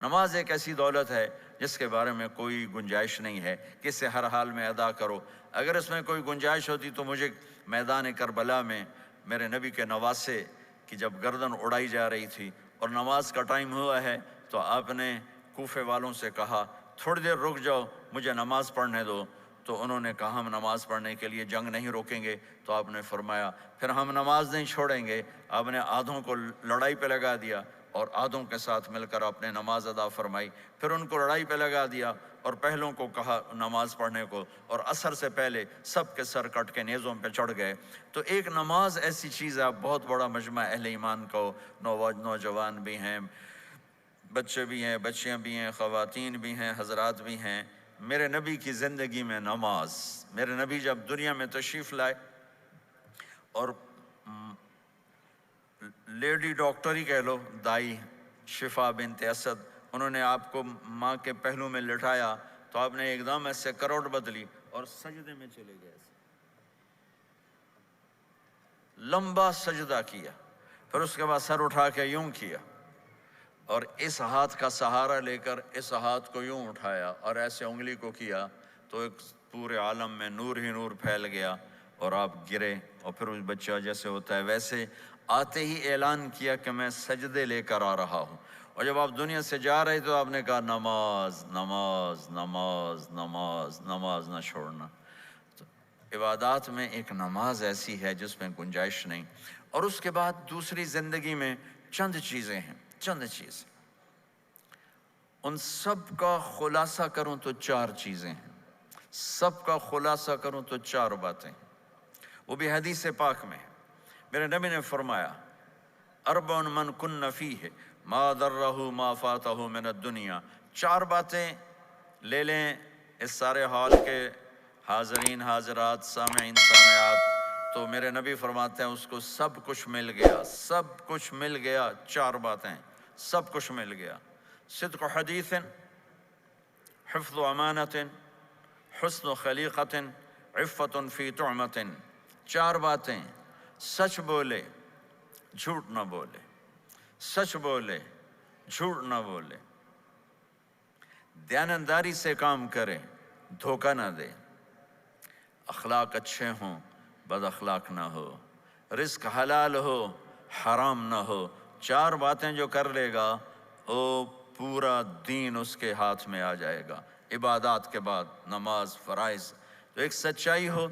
نماز ایک ایسی دولت ہے جس کے بارے میں کوئی گنجائش نہیں ہے کہ اسے ہر حال میں ادا کرو۔ اگر اس میں کوئی گنجائش ہوتی تو مجھے میدان کربلا میں میرے نبی کے نواسے کی جب گردن اڑائی جا رہی تھی اور نماز کا ٹائم ہوا ہے تو آپ نے کوفے والوں سے کہا تھوڑی دیر رک جاؤ، مجھے نماز پڑھنے دو۔ تو انہوں نے کہا ہم نماز پڑھنے کے لیے جنگ نہیں روکیں گے۔ تو آپ نے فرمایا پھر ہم نماز نہیں چھوڑیں گے۔ آپ نے آدھوں کو لڑائی پہ لگا دیا اور آدھوں کے ساتھ مل کر آپ نے نماز ادا فرمائی، پھر ان کو لڑائی پہ لگا دیا اور پہلوں کو کہا نماز پڑھنے کو، اور عصر سے پہلے سب کے سر کٹ کے نیزوں پہ چڑھ گئے۔ تو ایک نماز ایسی چیز ہے، بہت بڑا مجمع اہل ایمان کو، نوجوان بھی ہیں، بچے بھی ہیں، بچیاں بھی ہیں، خواتین بھی ہیں، حضرات بھی ہیں۔ میرے نبی کی زندگی میں نماز، میرے نبی جب دنیا میں تشریف لائے اور لیڈی ڈاکٹر ہی کہہ لو، دائی شفا بنت اسد، انہوں نے آپ کو ماں کے پہلو میں لٹایا تو آپ نے ایک دم ایسے کروٹ بدلی اور سجدے میں چلے گئے، لمبا سجدہ کیا، پھر اس کے بعد سر اٹھا کے یوں کیا اور اس ہاتھ کا سہارا لے کر اس ہاتھ کو یوں اٹھایا اور ایسے انگلی کو کیا تو ایک پورے عالم میں نور ہی نور پھیل گیا اور آپ گرے، اور پھر اس بچہ جیسے ہوتا ہے ویسے آتے ہی اعلان کیا کہ میں سجدے لے کر آ رہا ہوں۔ اور جب آپ دنیا سے جا رہے تو آپ نے کہا نماز نماز نماز نماز نماز نہ چھوڑنا۔ تو عبادات میں ایک نماز ایسی ہے جس میں گنجائش نہیں۔ اور اس کے بعد دوسری زندگی میں چند چیزیں ہیں، چند چیزیں، ان سب کا خلاصہ کروں تو چار چیزیں ہیں، سب کا خلاصہ کروں تو چار باتیں، وہ بھی حدیث پاک میں۔ میرے نبی نے فرمایا اربع من کن فیہ ما ضرہ ما فاتہ من الدنیا، چار باتیں لے لیں اس سارے ہال کے حاضرین حاضرات سامعین سامعات، تو میرے نبی فرماتے ہیں اس کو سب کچھ مل گیا، سب کچھ مل گیا، چار باتیں سب کچھ مل گیا۔ صدق حدیث، حفظ امانت، حسن خلیقت، عفت فی طعمت، چار باتیں، سچ بولے جھوٹ نہ بولے، سچ بولے جھوٹ نہ بولے، دیانتداری سے کام کرے، دھوکہ نہ دے، اخلاق اچھے ہوں، بد اخلاق نہ ہو، رزق حلال ہو، حرام نہ ہو۔ چار باتیں جو کر لے گا وہ پورا دین اس کے ہاتھ میں آ جائے گا۔ عبادات کے بعد نماز، فرائض، تو ایک سچائی ہو،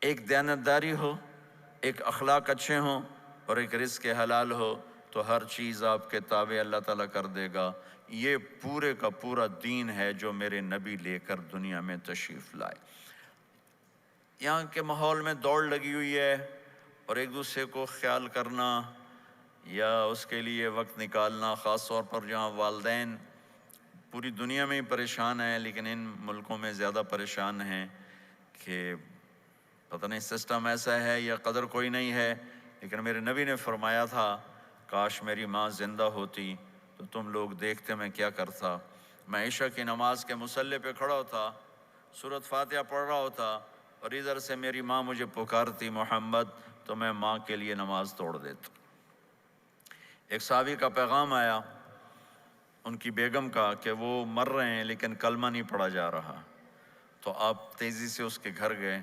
ایک دیانتداری ہو، ایک اخلاق اچھے ہوں اور ایک رزق حلال ہو، تو ہر چیز آپ کے تابع اللہ تعالیٰ کر دے گا۔ یہ پورے کا پورا دین ہے جو میرے نبی لے کر دنیا میں تشریف لائے۔ یہاں کے ماحول میں دوڑ لگی ہوئی ہے اور ایک دوسرے کو خیال کرنا یا اس کے لیے وقت نکالنا، خاص طور پر جہاں والدین پوری دنیا میں ہی پریشان ہیں لیکن ان ملکوں میں زیادہ پریشان ہیں کہ پتہ نہیں سسٹم ایسا ہے یا قدر کوئی نہیں ہے۔ لیکن میرے نبی نے فرمایا تھا کاش میری ماں زندہ ہوتی تو تم لوگ دیکھتے میں کیا کرتا۔ میں عشاء کی نماز کے مصلی پہ کھڑا ہوتا، سورۃ فاتحہ پڑھ رہا ہوتا اور ادھر سے میری ماں مجھے پکارتی محمد، تو میں ماں کے لیے نماز توڑ دیتا۔ ایک صحابی کا پیغام آیا ان کی بیگم کا کہ وہ مر رہے ہیں لیکن کلمہ نہیں پڑھا جا رہا، تو آپ تیزی سے اس کے گھر گئے،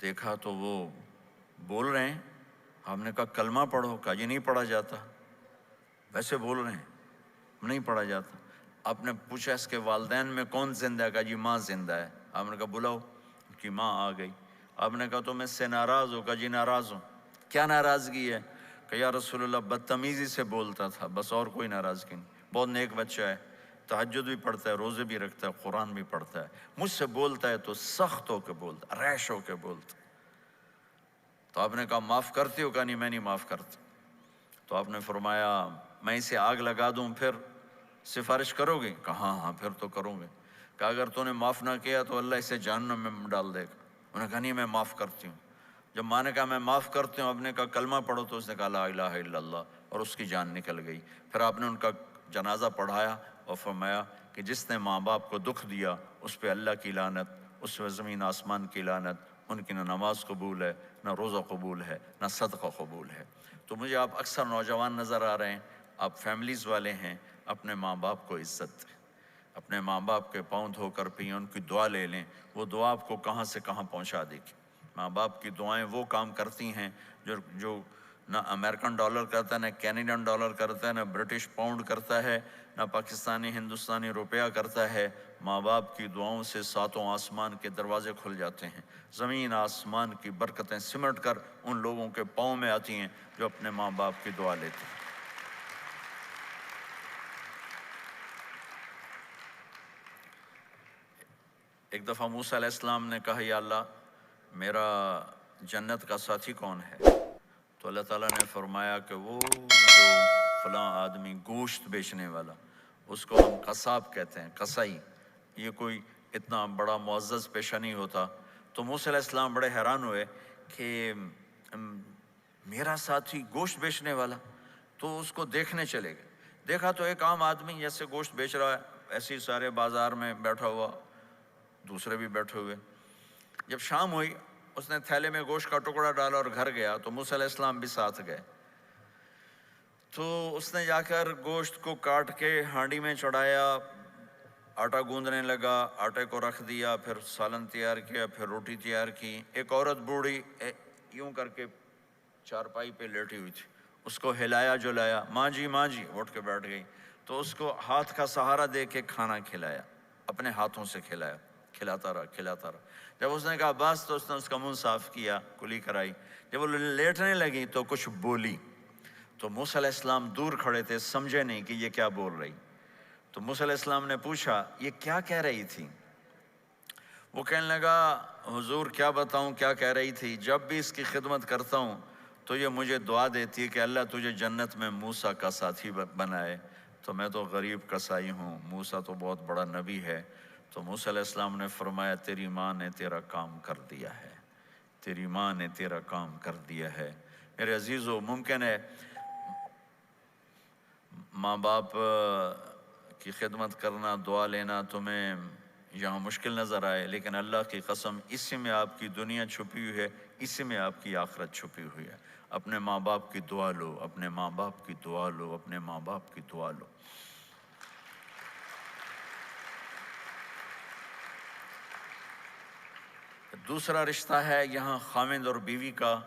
دیکھا تو وہ بول رہے ہیں، ہم نے کہا کلمہ پڑھو، کہا جی نہیں پڑھا جاتا، ویسے بول رہے ہیں نہیں پڑھا جاتا۔ آپ نے پوچھا اس کے والدین میں کون زندہ ہے، کہا جی ماں زندہ ہے۔ آپ نے کہا بلاؤ، ان کی ماں آ گئی۔ آپ نے کہا تم اس سے ناراض ہو، کہا جی ناراض ہوں۔ کیا ناراضگی ہے؟ کہ یا رسول اللہ بدتمیزی سے بولتا تھا، بس اور کوئی ناراضگی نہیں، بہت نیک بچہ ہے، تہجد بھی پڑھتا ہے، روزے بھی رکھتا ہے، قرآن بھی پڑھتا ہے، مجھ سے بولتا ہے تو سخت ہو کے بولتا، ریش ہو کے بولتا۔ تو آپ نے کہا معاف کرتے ہو؟ کہا نہیں میں نہیں معاف کرتا۔ تو آپ نے فرمایا میں اسے آگ لگا دوں پھر سفارش کرو گے؟ کہا ہاں ہاں پھر تو کروں گے۔ کہا اگر تو نے معاف نہ کیا تو اللہ اسے جہنم میں ڈال دے گا۔ انہوں نے کہا نہیں میں معاف کرتی ہوں۔ جب ماں نے کہا میں معاف کرتی ہوں، آپ نے کہا کلمہ پڑھو، تو اس نے کہا لا الہ الا اللہ، اور اس کی جان نکل گئی۔ پھر آپ نے ان کا جنازہ پڑھایا اور فرمایا کہ جس نے ماں باپ کو دکھ دیا اس پہ اللہ کی لعنت، اس پہ زمین آسمان کی لعنت، ان کی نہ نماز قبول ہے، نہ روزہ قبول ہے، نہ صدقہ قبول ہے۔ تو مجھے آپ اکثر نوجوان نظر آ رہے ہیں، آپ فیملیز والے ہیں، اپنے ماں باپ کو عزت دیں، اپنے ماں باپ کے پاؤں دھو کر پئیں، ان کی دعا لے لیں، وہ دعا آپ کو کہاں سے کہاں پہنچا دے گی۔ ماں باپ کی دعائیں وہ کام کرتی ہیں جو نہ امریکن ڈالر کرتا ہے، نہ کینیڈین ڈالر کرتا ہے، نہ برٹش پاؤنڈ کرتا ہے، نہ پاکستانی ہندوستانی روپیہ کرتا ہے۔ ماں باپ کی دعاؤں سے ساتوں آسمان کے دروازے کھل جاتے ہیں، زمین آسمان کی برکتیں سمٹ کر ان لوگوں کے پاؤں میں آتی ہیں جو اپنے ماں باپ کی دعا لیتے ہیں۔ ایک دفعہ موسیٰ علیہ السلام نے کہا یا اللہ میرا جنت کا ساتھی کون ہے؟ تو اللہ تعالیٰ نے فرمایا کہ وہ جو فلاں آدمی گوشت بیچنے والا، اس کو ہم قصاب کہتے ہیں، قصائی، یہ کوئی اتنا بڑا معزز پیشہ نہیں ہوتا۔ تو موسیٰ علیہ السلام بڑے حیران ہوئے کہ میرا ساتھی گوشت بیچنے والا، تو اس کو دیکھنے چلے گئے۔ دیکھا تو ایک عام آدمی جیسے گوشت بیچ رہا ہے، ایسے ہی سارے بازار میں بیٹھا ہوا، دوسرے بھی بیٹھے ہوئے۔ جب شام ہوئی، اس نے تھیلے میں گوشت کا ٹکڑا ڈالا اور گھر گیا، تو موسیٰ علیہ السلام بھی ساتھ گئے۔ تو اس نے جا کر گوشت کو کاٹ کے ہانڈی میں چڑھایا، آٹا گوندنے لگا، آٹے کو رکھ دیا، پھر سالن تیار کیا، پھر روٹی تیار کی۔ ایک عورت بوڑھی یوں کر کے چارپائی پہ لیٹی ہوئی تھی، اس کو ہلایا جلایا، ماں جی ماں جی، اٹھ کے بیٹھ گئی۔ تو اس کو ہاتھ کا سہارا دے کے کھانا کھلایا، اپنے ہاتھوں سے کھلایا، کھلاتا رہا۔ جب اس نے کہا بس، تو اس نے اس کا منہ صاف کیا، کلی کرائی۔ جب وہ لیٹنے لگی تو کچھ بولی، تو موسیٰ علیہ السلام دور کھڑے تھے، سمجھے نہیں کہ یہ کیا بول رہی۔ تو موسیٰ علیہ السلام نے پوچھا یہ کیا کہہ رہی تھی؟ وہ کہنے لگا حضور کیا بتاؤں کیا کہہ رہی تھی، جب بھی اس کی خدمت کرتا ہوں تو یہ مجھے دعا دیتی ہے کہ اللہ تجھے جنت میں موسیٰ کا ساتھی بنائے، تو میں تو غریب کسائی ہوں، موسیٰ تو بہت بڑا نبی ہے۔ تو موسیٰ علیہ السلام نے فرمایا تیری ماں نے تیرا کام کر دیا ہے، تیری ماں نے تیرا کام کر دیا ہے۔ میرے عزیزو، ممکن ہے ماں باپ کی خدمت کرنا، دعا لینا تمہیں یہاں مشکل نظر آئے، لیکن اللہ کی قسم اسی میں آپ کی دنیا چھپی ہوئی ہے، اسی میں آپ کی آخرت چھپی ہوئی ہے۔ اپنے ماں باپ کی دعا لو، اپنے ماں باپ کی دعا لو، اپنے ماں باپ کی دعا لو۔ دوسرا رشتہ ہے یہاں خاوند اور بیوی کا۔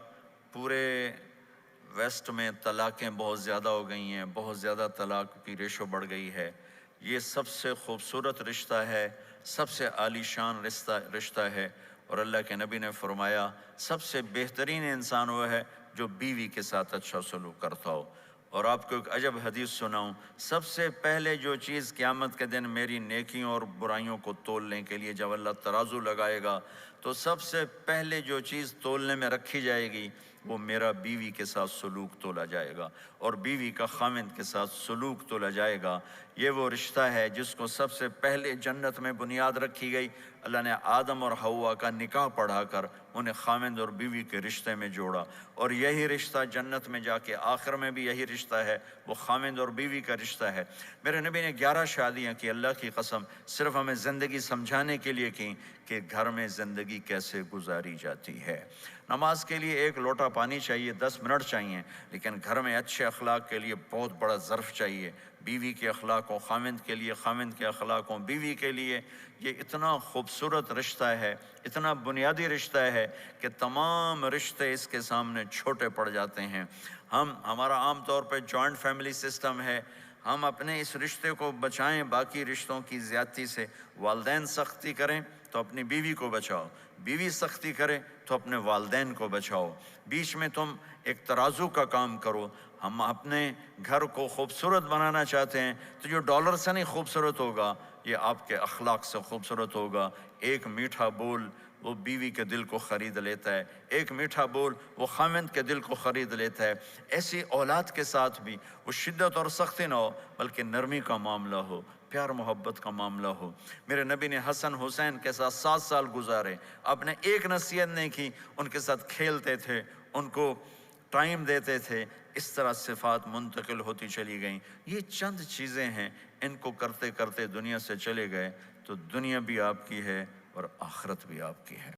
پورے ویسٹ میں طلاقیں بہت زیادہ ہو گئی ہیں، بہت زیادہ طلاق کی ریشو بڑھ گئی ہے۔ یہ سب سے خوبصورت رشتہ ہے، سب سے عالی شان رشتہ ہے، اور اللہ کے نبی نے فرمایا سب سے بہترین انسان وہ ہے جو بیوی کے ساتھ اچھا سلوک کرتا ہو۔ اور آپ کو ایک عجب حدیث سناؤں، سب سے پہلے جو چیز قیامت کے دن میری نیکیوں اور برائیوں کو تولنے کے لیے جب اللہ ترازو لگائے گا، تو سب سے پہلے جو چیز تولنے میں رکھی جائے گی وہ میرا بیوی کے ساتھ سلوک تولا جائے گا، اور بیوی کا خاوند کے ساتھ سلوک تولا جائے گا۔ یہ وہ رشتہ ہے جس کو سب سے پہلے جنت میں بنیاد رکھی گئی۔ اللہ نے آدم اور حوا کا نکاح پڑھا کر انہیں خاوند اور بیوی کے رشتے میں جوڑا، اور یہی رشتہ جنت میں جا کے آخر میں بھی یہی رشتہ ہے، وہ خاوند اور بیوی کا رشتہ ہے۔ میرے نبی نے 11 شادیاں کی، اللہ کی قسم صرف ہمیں زندگی سمجھانے کے لیے کی کہ گھر میں زندگی کیسے گزاری جاتی ہے۔ نماز کے لیے ایک لوٹا پانی چاہیے، 10 منٹ چاہیے، لیکن گھر میں اچھے اخلاق کے لیے بہت بڑا ظرف چاہیے۔ بیوی کے اخلاق ہوں خاوند کے لیے، خاوند کے اخلاق ہوں بیوی کے لیے۔ یہ اتنا خوبصورت رشتہ ہے، اتنا بنیادی رشتہ ہے کہ تمام رشتے اس کے سامنے چھوٹے پڑ جاتے ہیں۔ ہمارا عام طور پہ جوائنٹ فیملی سسٹم ہے، ہم اپنے اس رشتے کو بچائیں باقی رشتوں کی زیادتی سے۔ والدین سختی کریں تو اپنی بیوی کو بچاؤ، بیوی سختی کرے تو اپنے والدین کو بچاؤ، بیچ میں تم ایک ترازو کا کام کرو۔ ہم اپنے گھر کو خوبصورت بنانا چاہتے ہیں تو جو ڈالر سے نہیں خوبصورت ہوگا، یہ آپ کے اخلاق سے خوبصورت ہوگا۔ ایک میٹھا بول وہ بیوی کے دل کو خرید لیتا ہے، ایک میٹھا بول وہ خاوند کے دل کو خرید لیتا ہے۔ ایسی اولاد کے ساتھ بھی وہ شدت اور سختی نہ ہو، بلکہ نرمی کا معاملہ ہو، پیار محبت کا معاملہ ہو۔ میرے نبی نے حسن حسین کے ساتھ 7 سال گزارے، آپ نے ایک نصیحت نہیں کی، ان کے ساتھ کھیلتے تھے، ان کو ٹائم دیتے تھے۔ اس طرح صفات منتقل ہوتی چلی گئیں۔ یہ چند چیزیں ہیں، ان کو کرتے کرتے دنیا سے چلے گئے تو دنیا بھی آپ کی ہے اور آخرت بھی آپ کی ہے۔